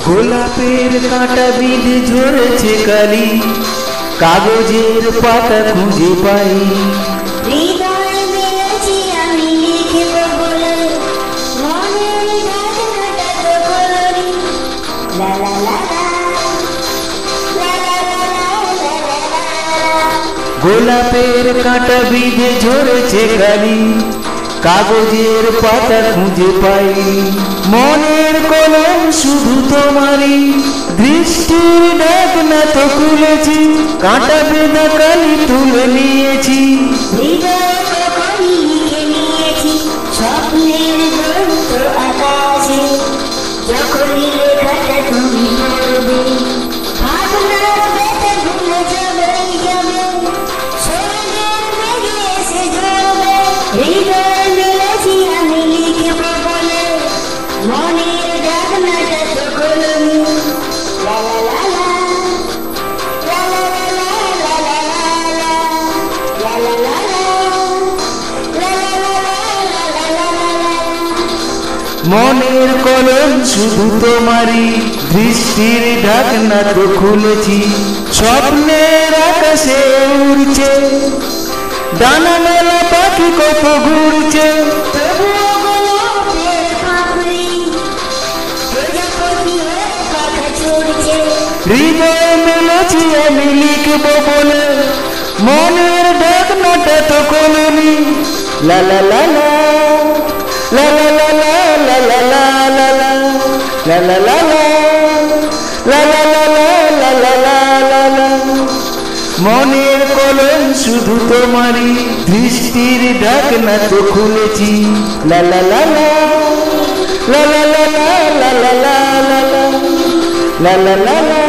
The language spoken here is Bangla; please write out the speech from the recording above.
গোলাপের কাঁটা বিঁধে ঝরেছে কালি, কাগজের পাতা খুঁজে পাই। হৃদয় মেলেছি আমি লিখব বলে, মনের ঢাকনাটা তো খোলনি। লা লা লা লা, লা লা লা লা, লা লা লা লা। গোলাপের কাঁটা বিঁধে ঝরেছে কালি, কাগজের পাতা খুঁজে পাই। মনের কলম শুধু তোমারই, দৃষ্টির ঢাকনা তো খুলেছি, কাঁটা বেঁধা কালি তুলে নিয়েছি। হৃদয় কখনই লিখে নিয়েছি স্বপ্নের গ্রন্থ আকাশে, যখনই লেখাটা তুমি পড়বে, ভাবনার ব্যথা ভুলে যাবেই যাবে, স্বর্গের মেঘে এসে ঝরবে। হৃদয় মেলেছি আমি লিখব বলে, মনের ঢাকনাটা তো খোলনি। লা লা লা লা, লা লা লা লা, লা লা লা লা, লা লা লা লা, লা লা লা লা, লা লা লা লা। মনের কলম শুধু তোমারই, দৃষ্টির ঢাকনা তো খুলেছি, স্বপ্নের আকাশে উড়ছে, ডানা মেলা পাখি কত ঘুরছে। তবুও গোলাপের পাপড়ি প্রজাপতি হয়ে কথা ছুড়ছে। হৃদয় মেলেছি আমি লিখব বলে, মনের ঢাকনাটা তো খোলনি। লা লা লা লা, লা লা লা লা, লা লা লা লা লা, লা লা লা লা, লা লা লা লা, লা লা লা লা লা। মনের কলম শুধু তোমারই, দৃষ্টির ঢাকনা তো খুলেছি। লা লা লা লা, লা লা লা লা, লা লা লা লা, লা লা লা লা।